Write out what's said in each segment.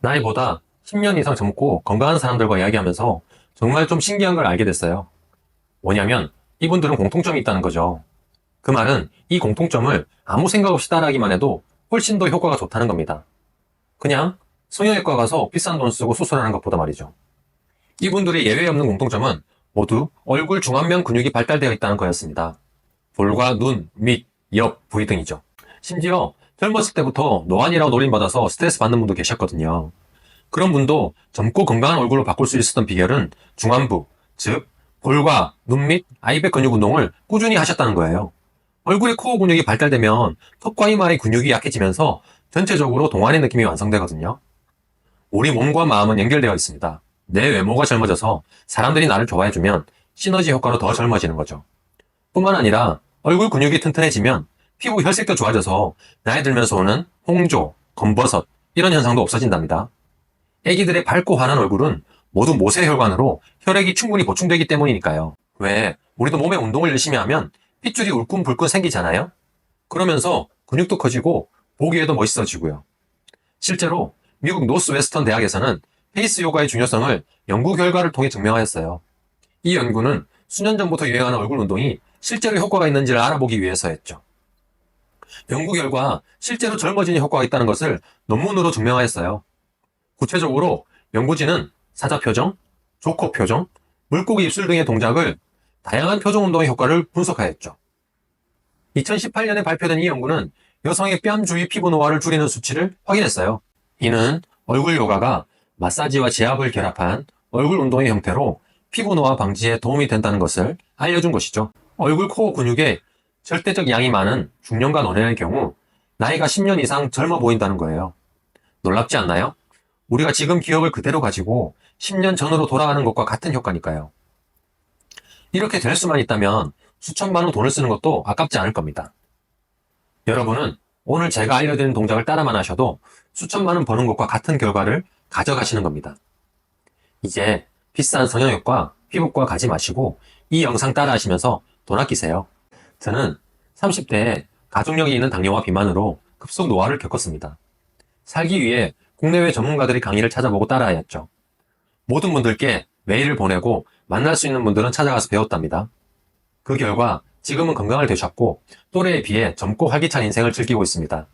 나이보다 10년 이상 젊고 건강한 사람들과 이야기하면서 정말 좀 신기한 걸 알게 됐어요. 뭐냐면 이분들은 공통점이 있다는 거죠. 그 말은 이 공통점을 아무 생각 없이 따라하기만 해도 훨씬 더 효과가 좋다는 겁니다. 그냥 성형외과 가서 비싼 돈 쓰고 수술하는 것보다 말이죠. 이분들의 예외 없는 공통점은 모두 얼굴 중안면 근육이 발달되어 있다는 거였습니다. 볼과 눈, 밑, 옆 부위 등이죠. 심지어 젊었을 때부터 노안이라고 놀림받아서 스트레스 받는 분도 계셨거든요. 그런 분도 젊고 건강한 얼굴로 바꿀 수 있었던 비결은 중안부, 즉 볼과 눈 밑 아이백 근육 운동을 꾸준히 하셨다는 거예요. 얼굴의 코어 근육이 발달되면 턱과 이마의 근육이 약해지면서 전체적으로 동안의 느낌이 완성되거든요. 우리 몸과 마음은 연결되어 있습니다. 내 외모가 젊어져서 사람들이 나를 좋아해주면 시너지 효과로 더 젊어지는 거죠. 뿐만 아니라 얼굴 근육이 튼튼해지면 피부 혈색도 좋아져서 나이 들면서 오는 홍조, 검버섯 이런 현상도 없어진답니다. 애기들의 밝고 환한 얼굴은 모두 모세혈관으로 혈액이 충분히 보충되기 때문이니까요. 왜? 우리도 몸에 운동을 열심히 하면 핏줄이 울끈불끈 생기잖아요? 그러면서 근육도 커지고 보기에도 멋있어지고요. 실제로 미국 노스웨스턴 대학에서는 페이스 요가의 중요성을 연구 결과를 통해 증명하였어요. 이 연구는 수년 전부터 유행하는 얼굴 운동이 실제로 효과가 있는지를 알아보기 위해서였죠. 연구 결과 실제로 젊어지는 효과가 있다는 것을 논문으로 증명하였어요. 구체적으로 연구진은 사자 표정, 조커 표정, 물고기 입술 등의 동작을 다양한 표정 운동의 효과를 분석하였죠. 2018년에 발표된 이 연구는 여성의 뺨 주위 피부 노화를 줄이는 수치를 확인했어요. 이는 얼굴 요가가 마사지와 지압을 결합한 얼굴 운동의 형태로 피부 노화 방지에 도움이 된다는 것을 알려준 것이죠. 얼굴 코어 근육에 절대적 양이 많은 중년과 노년의 경우 나이가 10년 이상 젊어 보인다는 거예요. 놀랍지 않나요? 우리가 지금 기억을 그대로 가지고 10년 전으로 돌아가는 것과 같은 효과니까요. 이렇게 될 수만 있다면 수천만 원 돈을 쓰는 것도 아깝지 않을 겁니다. 여러분은 오늘 제가 알려드린 동작을 따라만 하셔도 수천만 원 버는 것과 같은 결과를 가져가시는 겁니다. 이제 비싼 성형외과, 피부과 가지 마시고 이 영상 따라 하시면서 돈 아끼세요. 저는 30대에 가족력이 있는 당뇨와 비만으로 급속 노화를 겪었습니다. 살기 위해 국내외 전문가들의 강의를 찾아보고 따라하였죠. 모든 분들께 메일을 보내고 만날 수 있는 분들은 찾아가서 배웠답니다. 그 결과 지금은 건강을 되찾고 또래에 비해 젊고 활기찬 인생을 즐기고 있습니다.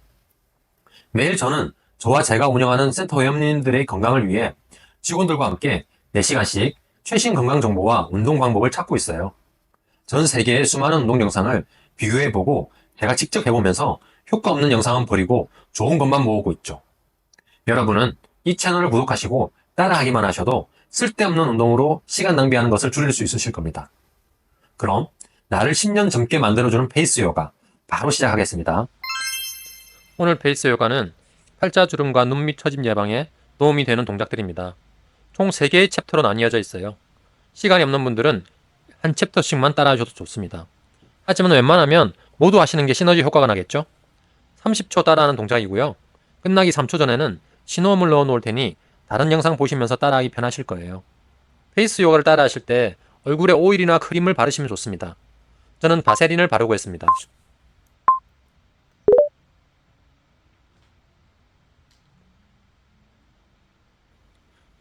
매일 저는 저와 제가 운영하는 센터 회원님들의 건강을 위해 직원들과 함께 4시간씩 최신 건강 정보와 운동 방법을 찾고 있어요. 전 세계의 수많은 운동 영상을 비교해보고 제가 직접 해보면서 효과 없는 영상은 버리고 좋은 것만 모으고 있죠. 여러분은 이 채널을 구독하시고 따라하기만 하셔도 쓸데없는 운동으로 시간 낭비하는 것을 줄일 수 있으실 겁니다. 그럼 나를 10년 젊게 만들어주는 페이스 요가 바로 시작하겠습니다. 오늘 페이스 요가는 팔자주름과 눈밑 처짐 예방에 도움이 되는 동작들입니다. 총 3개의 챕터로 나뉘어져 있어요. 시간이 없는 분들은 한 챕터씩만 따라하셔도 좋습니다. 하지만 웬만하면 모두 하시는 게 시너지 효과가 나겠죠? 30초 따라하는 동작이고요. 끝나기 3초 전에는 신호음을 넣어 놓을 테니 다른 영상 보시면서 따라하기 편하실 거예요. 페이스 요가를 따라하실 때 얼굴에 오일이나 크림을 바르시면 좋습니다. 저는 바세린을 바르고 했습니다.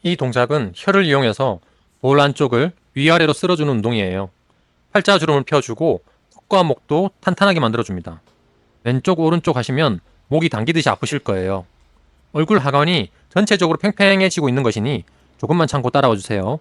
이 동작은 혀를 이용해서 볼 안쪽을 위아래로 쓸어주는 운동이에요. 팔자주름을 펴주고 턱과 목도 탄탄하게 만들어줍니다. 왼쪽 오른쪽 하시면 목이 당기듯이 아프실 거예요. 얼굴 하관이 전체적으로 팽팽해지고 있는 것이니 조금만 참고 따라와 주세요.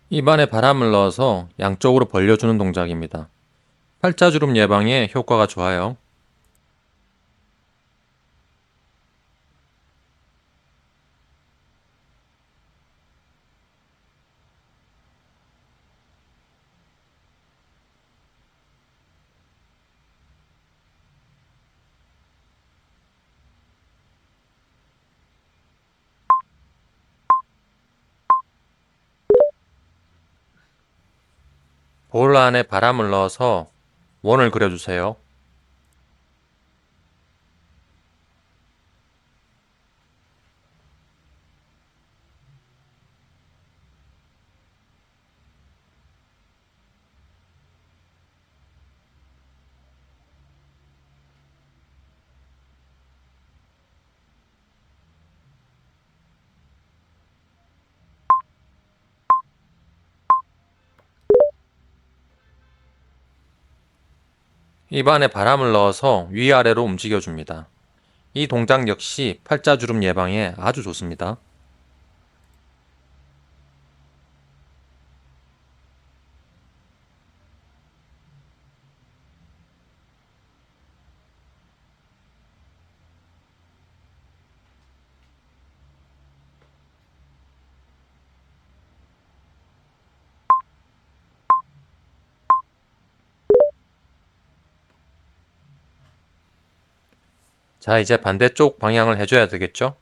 입안에 바람을 넣어서 양쪽으로 벌려주는 동작입니다. 팔자주름 예방에 효과가 좋아요. 볼 안에 바람을 넣어서 원을 그려주세요. 입안에 바람을 넣어서 위아래로 움직여줍니다. 이 동작 역시 팔자주름 예방에 아주 좋습니다. 자, 이제 반대쪽 방향을 해줘야 되겠죠?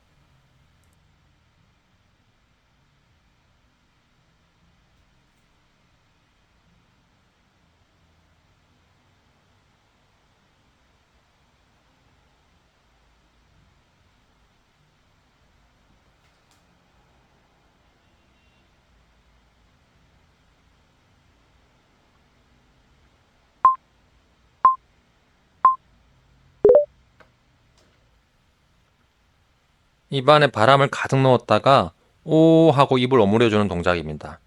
입안에 바람을 가득 넣었다가 오 하고 입을 오므려주는 동작입니다.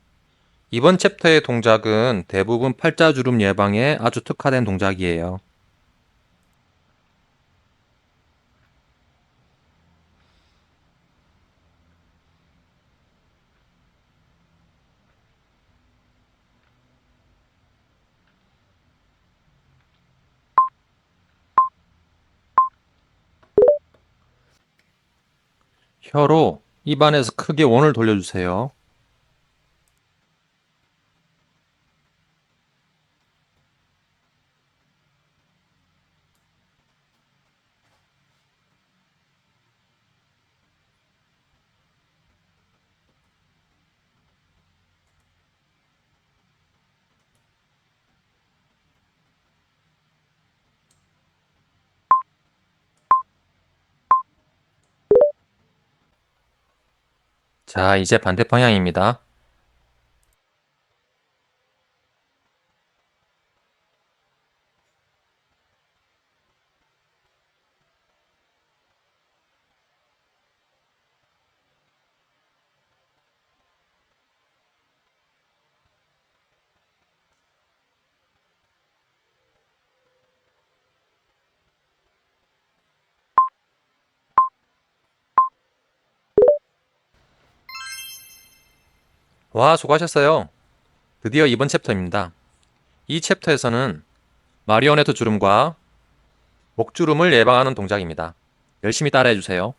이번 챕터의 동작은 대부분 팔자주름 예방에 아주 특화된 동작이에요. 혀로 입안에서 크게 원을 돌려주세요. 자, 이제 반대 방향입니다. 와, 수고하셨어요. 드디어 이번 챕터입니다. 이 챕터에서는 마리오네트 주름과 목주름을 예방하는 동작입니다. 열심히 따라해주세요.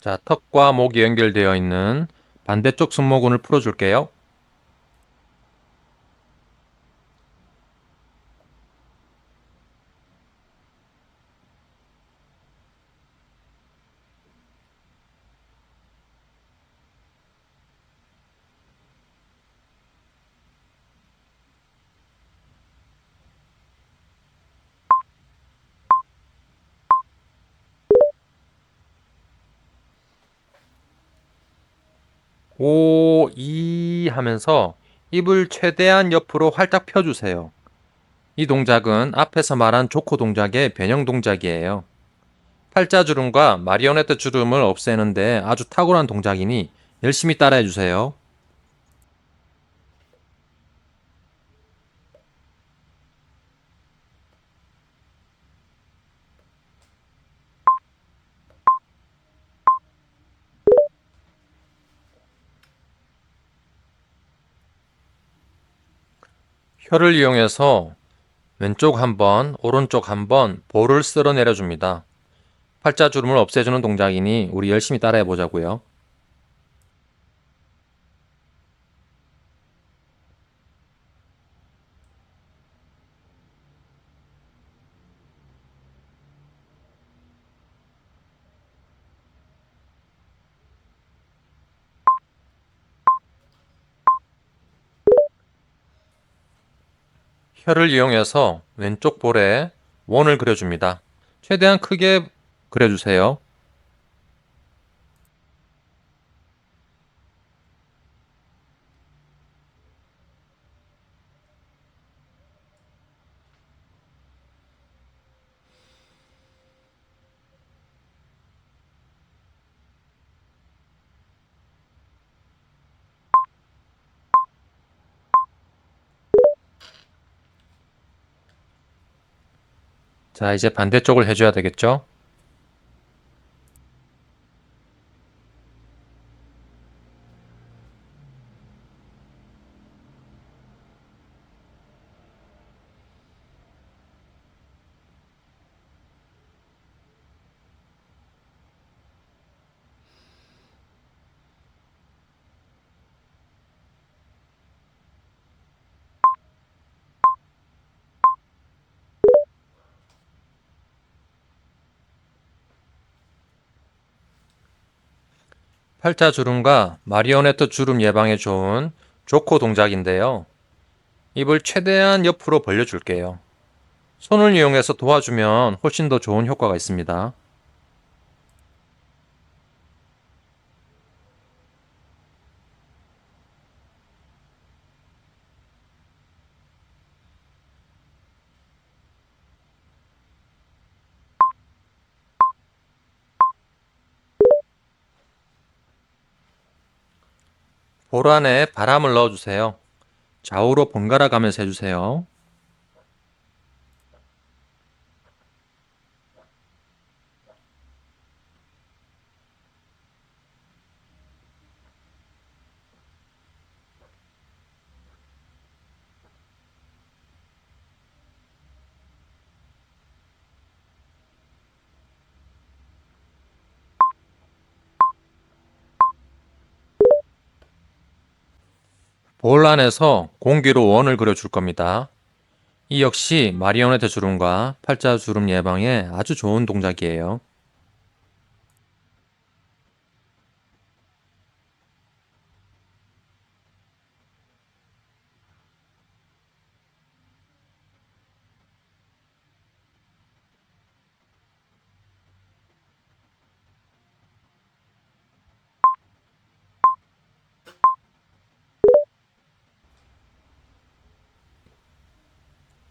자, 턱과 목이 연결되어 있는 반대쪽 승모근을 풀어줄게요. 오, 이 하면서 입을 최대한 옆으로 활짝 펴주세요. 이 동작은 앞에서 말한 조코 동작의 변형 동작이에요. 팔자주름과 마리오네트 주름을 없애는데 아주 탁월한 동작이니 열심히 따라해주세요. 혀를 이용해서 왼쪽 한 번, 오른쪽 한 번 볼을 쓸어 내려줍니다. 팔자주름을 없애주는 동작이니 우리 열심히 따라해 보자고요. 혀를 이용해서 왼쪽 볼에 원을 그려줍니다. 최대한 크게 그려주세요. 자, 이제 반대쪽을 해줘야 되겠죠? 팔자 주름과 마리오네트 주름 예방에 좋은 조코 동작인데요. 입을 최대한 옆으로 벌려줄게요. 손을 이용해서 도와주면 훨씬 더 좋은 효과가 있습니다. 볼 안에 바람을 넣어주세요. 좌우로 번갈아 가면서 해주세요. 볼 안에서 공기로 원을 그려줄 겁니다. 이 역시 마리오네트 주름과 팔자 주름 예방에 아주 좋은 동작이에요.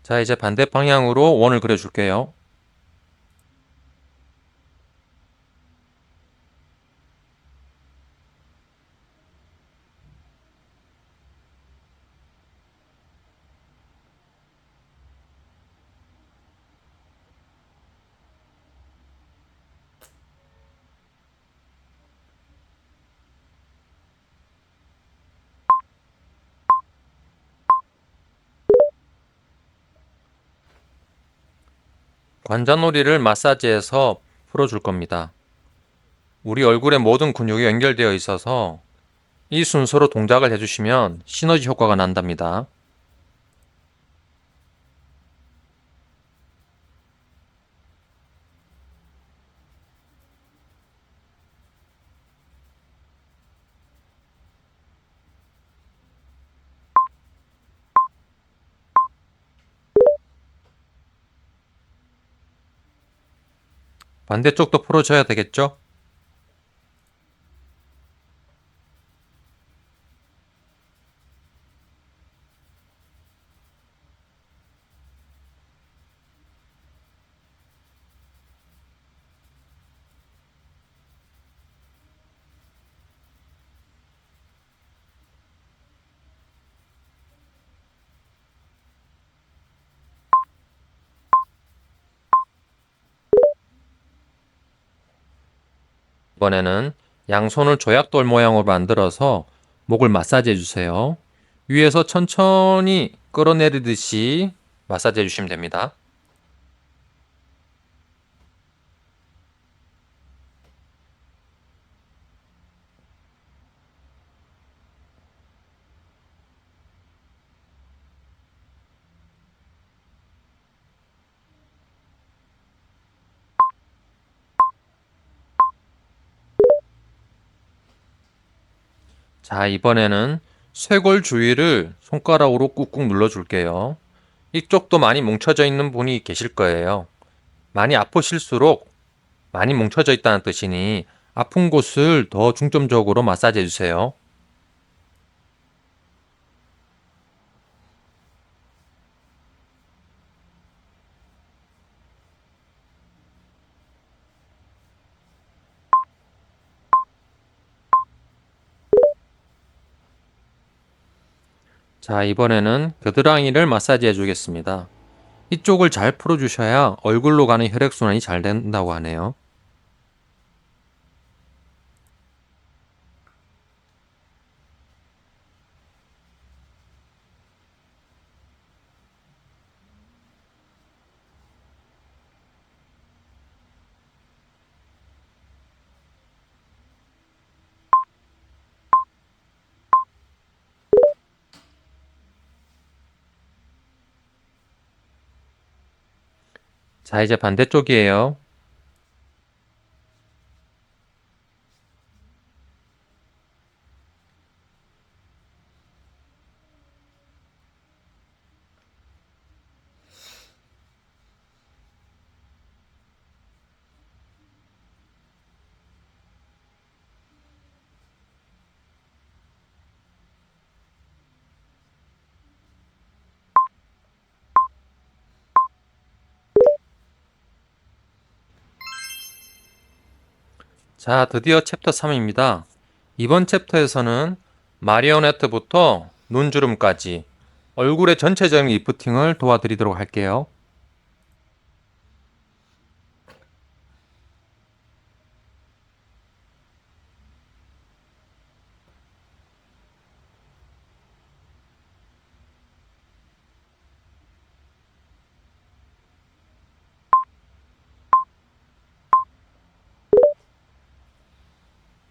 자, 이제 반대 방향으로 원을 그려줄게요. 관자놀이를 마사지해서 풀어줄 겁니다. 우리 얼굴의 모든 근육이 연결되어 있어서 이 순서로 동작을 해주시면 시너지 효과가 난답니다. 반대쪽도 풀어줘야 되겠죠? 이번에는 양손을 조약돌 모양으로 만들어서 목을 마사지 해주세요. 위에서 천천히 끌어내리듯이 마사지 해주시면 됩니다. 자, 이번에는 쇄골 주위를 손가락으로 꾹꾹 눌러줄게요. 이쪽도 많이 뭉쳐져 있는 분이 계실 거예요. 많이 아프실수록 많이 뭉쳐져 있다는 뜻이니 아픈 곳을 더 중점적으로 마사지 해주세요. 자, 이번에는 겨드랑이를 마사지 해주겠습니다. 이쪽을 잘 풀어주셔야 얼굴로 가는 혈액순환이 잘 된다고 하네요. 자, 이제 반대쪽이에요. 자, 드디어 챕터 3입니다. 이번 챕터에서는 마리오네트부터 눈주름까지 얼굴의 전체적인 리프팅을 도와드리도록 할게요.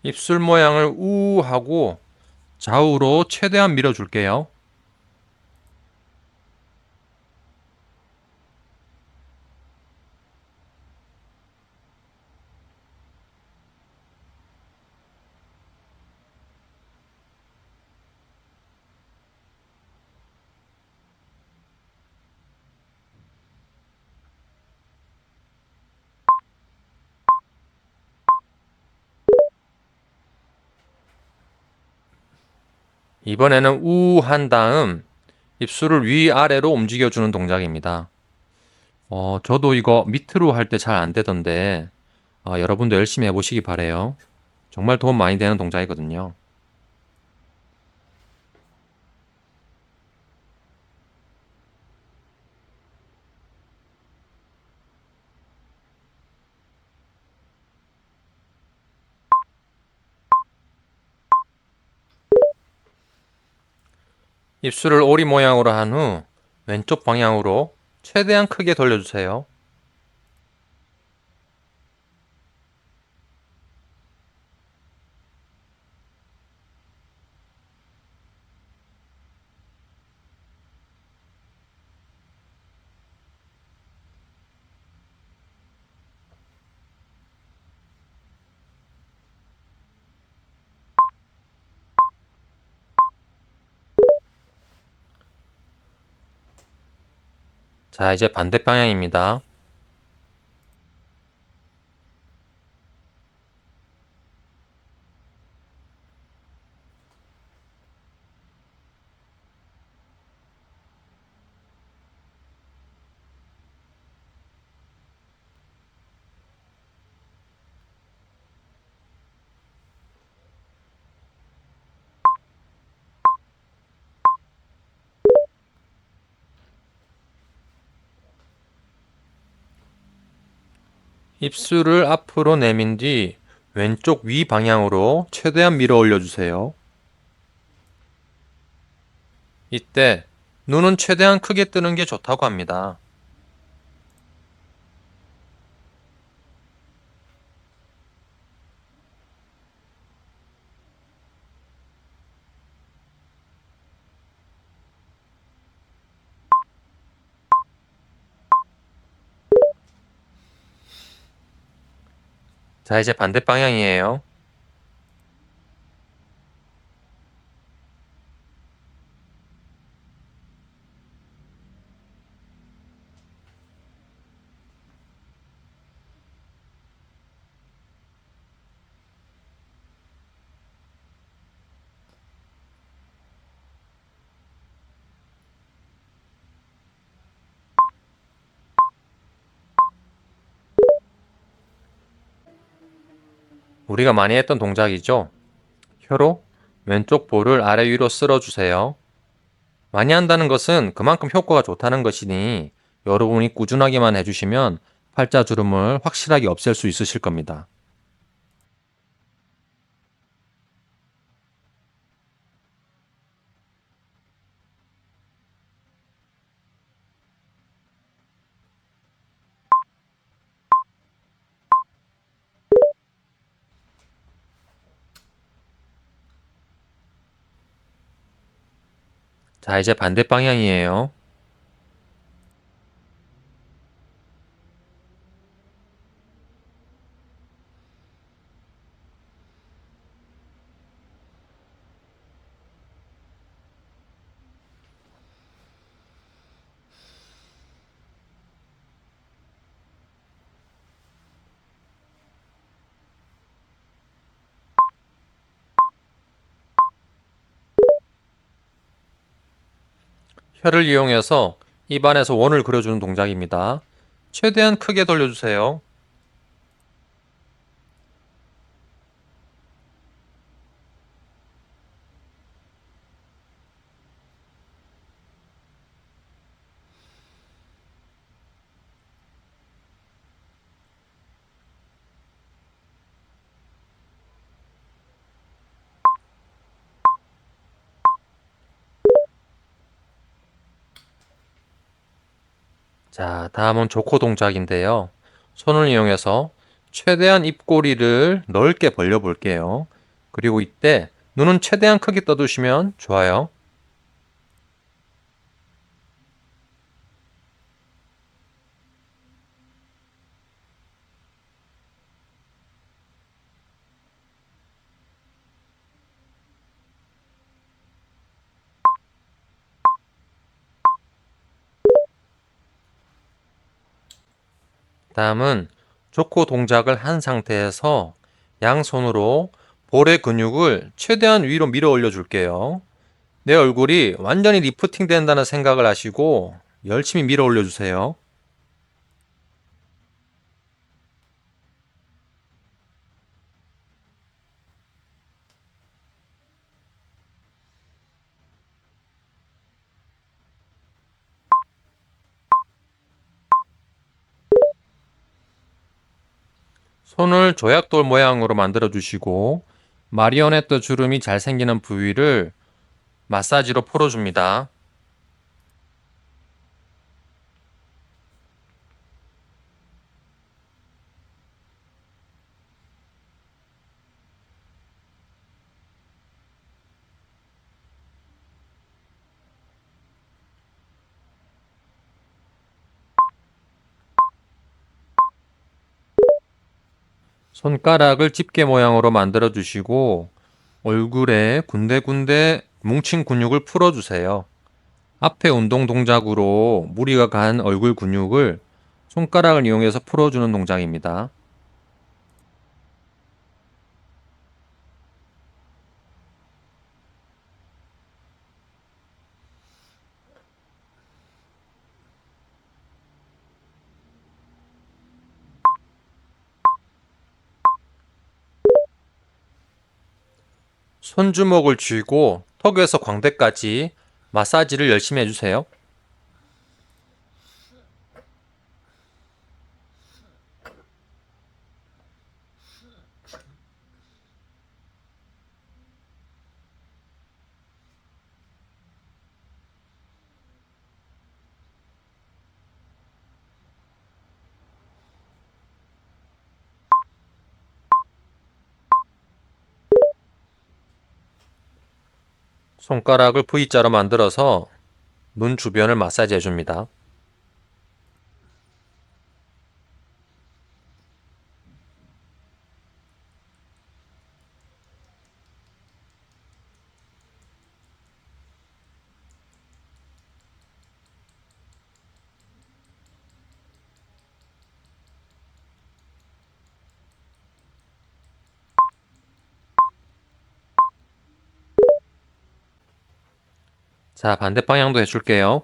입술 모양을 우 하고 좌우로 최대한 밀어줄게요. 이번에는 우 한 다음 입술을 위아래로 움직여주는 동작입니다. 저도 이거 밑으로 할 때 잘 안 되던데 여러분도 열심히 해보시기 바래요. 정말 도움 많이 되는 동작이거든요. 입술을 오리 모양으로 한 후 왼쪽 방향으로 최대한 크게 돌려주세요. 자, 이제 반대 방향입니다. 입술을 앞으로 내민 뒤 왼쪽 위 방향으로 최대한 밀어 올려주세요. 이때 눈은 최대한 크게 뜨는 게 좋다고 합니다. 자, 이제 반대 방향이에요. 우리가 많이 했던 동작이죠. 혀로 왼쪽 볼을 아래 위로 쓸어주세요. 많이 한다는 것은 그만큼 효과가 좋다는 것이니 여러분이 꾸준하게만 해주시면 팔자주름을 확실하게 없앨 수 있으실 겁니다. 자, 이제 반대 방향이에요. 혀를 이용해서 입안에서 원을 그려주는 동작입니다. 최대한 크게 돌려주세요. 자, 다음은 조코 동작인데요. 손을 이용해서 최대한 입꼬리를 넓게 벌려 볼게요. 그리고 이때 눈은 최대한 크게 떠두시면 좋아요. 다음은 조코 동작을 한 상태에서 양손으로 볼의 근육을 최대한 위로 밀어 올려 줄게요. 내 얼굴이 완전히 리프팅 된다는 생각을 하시고 열심히 밀어 올려 주세요. 손을 조약돌 모양으로 만들어 주시고 마리오네트 주름이 잘 생기는 부위를 마사지로 풀어줍니다. 손가락을 집게 모양으로 만들어 주시고 얼굴에 군데군데 뭉친 근육을 풀어 주세요. 앞에 운동 동작으로 무리가 간 얼굴 근육을 손가락을 이용해서 풀어주는 동작입니다. 손주먹을 쥐고 턱에서 광대까지 마사지를 열심히 해주세요. 손가락을 V자로 만들어서 눈 주변을 마사지 해줍니다. 자, 반대 방향도 해줄게요.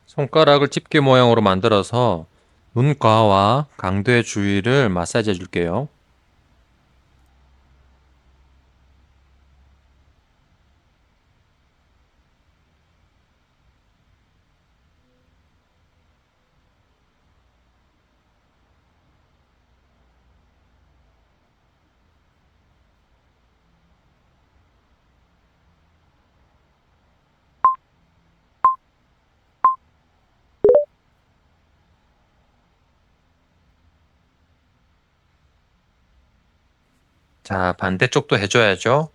손가락을 집게 모양으로 만들어서 눈가와 강도의 주위를 마사지 해줄게요. 자, 반대쪽도 해줘야죠.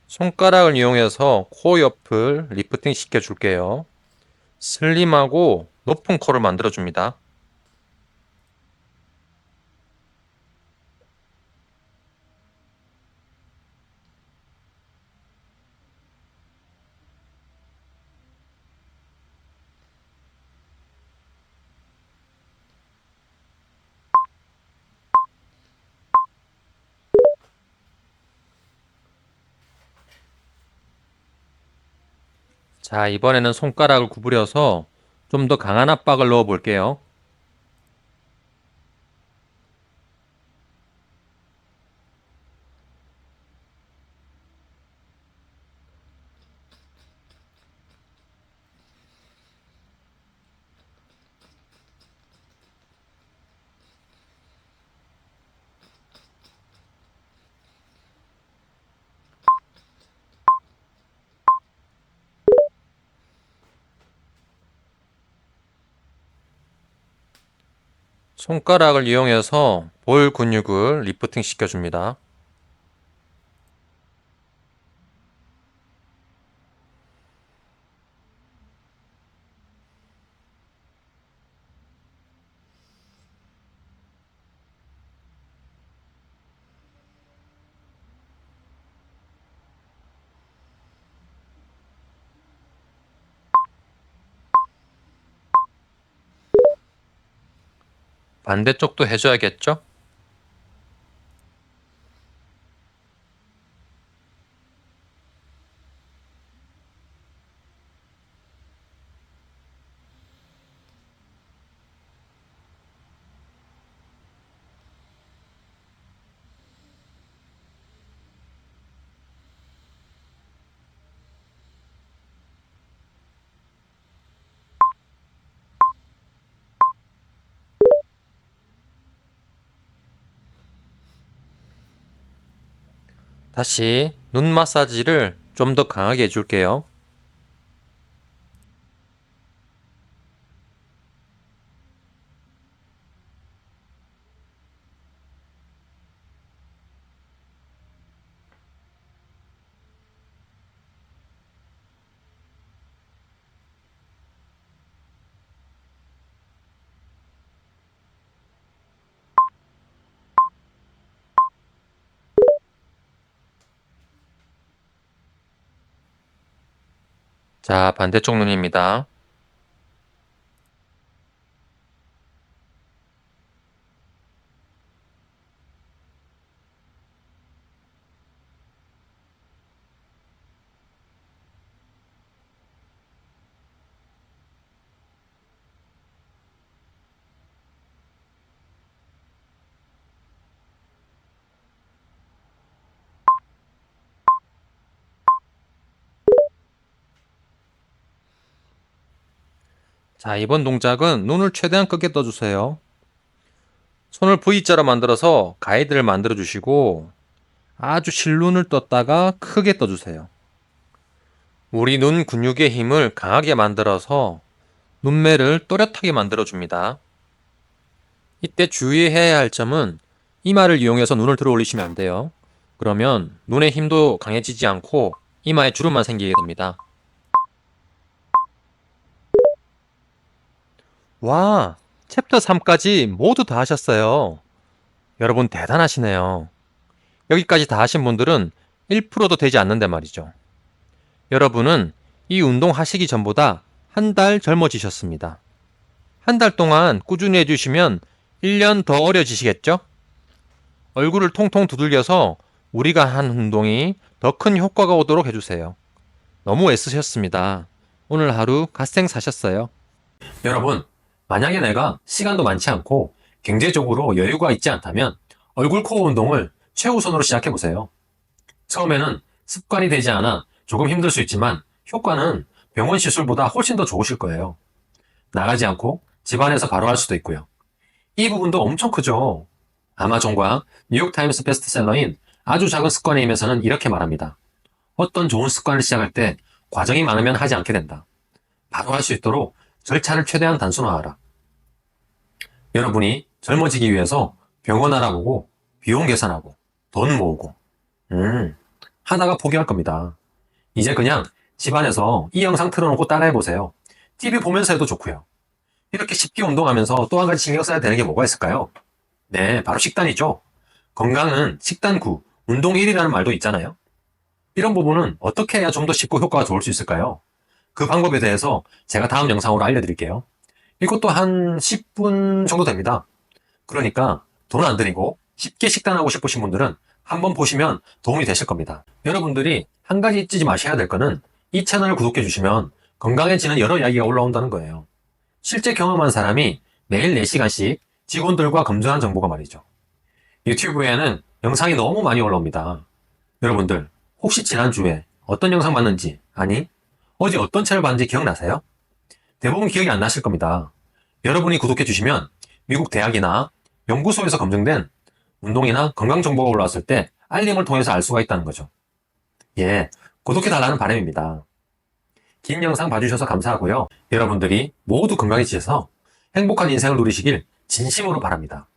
손가락을 이용해서 코 옆을 리프팅 시켜줄게요. 슬림하고 높은 코를 만들어줍니다. 자, 이번에는 손가락을 구부려서 좀 더 강한 압박을 넣어 볼게요. 손가락을 이용해서 볼 근육을 리프팅 시켜줍니다. 반대쪽도 해줘야겠죠? 다시 눈 마사지를 좀 더 강하게 해줄게요. 자, 반대쪽 눈입니다. 자, 이번 동작은 눈을 최대한 크게 떠주세요. 손을 V자로 만들어서 가이드를 만들어 주시고 아주 실눈을 떴다가 크게 떠주세요. 우리 눈 근육의 힘을 강하게 만들어서 눈매를 또렷하게 만들어 줍니다. 이때 주의해야 할 점은 이마를 이용해서 눈을 들어 올리시면 안 돼요. 그러면 눈의 힘도 강해지지 않고 이마에 주름만 생기게 됩니다. 와, 챕터 3까지 모두 다 하셨어요. 여러분 대단하시네요. 여기까지 다 하신 분들은 1%도 되지 않는데 말이죠. 여러분은 이 운동 하시기 전보다 한 달 젊어지셨습니다. 한 달 동안 꾸준히 해주시면 1년 더 어려지시겠죠? 얼굴을 통통 두들겨서 우리가 한 운동이 더 큰 효과가 오도록 해주세요. 너무 애쓰셨습니다. 오늘 하루 갓생 사셨어요. 여러분, 만약에 내가 시간도 많지 않고 경제적으로 여유가 있지 않다면 얼굴 코어 운동을 최우선으로 시작해보세요. 처음에는 습관이 되지 않아 조금 힘들 수 있지만 효과는 병원 시술보다 훨씬 더 좋으실 거예요. 나가지 않고 집안에서 바로 할 수도 있고요. 이 부분도 엄청 크죠. 아마존과 뉴욕타임스 베스트셀러인 아주 작은 습관의 힘에서는 이렇게 말합니다. 어떤 좋은 습관을 시작할 때 과정이 많으면 하지 않게 된다. 바로 할 수 있도록 절차를 최대한 단순화하라. 여러분이 젊어지기 위해서 병원 알아보고 비용 계산하고 돈 모으고 하다가 포기할 겁니다. 이제 그냥 집안에서 이 영상 틀어놓고 따라해보세요. TV 보면서 해도 좋고요. 이렇게 쉽게 운동하면서 또 한 가지 신경 써야 되는 게 뭐가 있을까요? 네, 바로 식단이죠. 건강은 식단 9, 운동 1이라는 말도 있잖아요. 이런 부분은 어떻게 해야 좀 더 쉽고 효과가 좋을 수 있을까요? 그 방법에 대해서 제가 다음 영상으로 알려드릴게요. 이것도 한 10분 정도 됩니다. 그러니까 돈 안 들이고 쉽게 식단하고 싶으신 분들은 한번 보시면 도움이 되실 겁니다. 여러분들이 한 가지 잊지 마셔야 될 거는 이 채널을 구독해 주시면 건강해지는 여러 이야기가 올라온다는 거예요. 실제 경험한 사람이 매일 4시간씩 직원들과 검증한 정보가 말이죠. 유튜브에는 영상이 너무 많이 올라옵니다. 여러분들 혹시 지난주에 어떤 영상 봤는지, 아니 어제 어떤 채널 봤는지 기억나세요? 대부분 기억이 안 나실 겁니다. 여러분이 구독해 주시면 미국 대학이나 연구소에서 검증된 운동이나 건강 정보가 올라왔을 때 알림을 통해서 알 수가 있다는 거죠. 예, 구독해 달라는 바람입니다. 긴 영상 봐주셔서 감사하고요. 여러분들이 모두 건강해지셔서 행복한 인생을 누리시길 진심으로 바랍니다.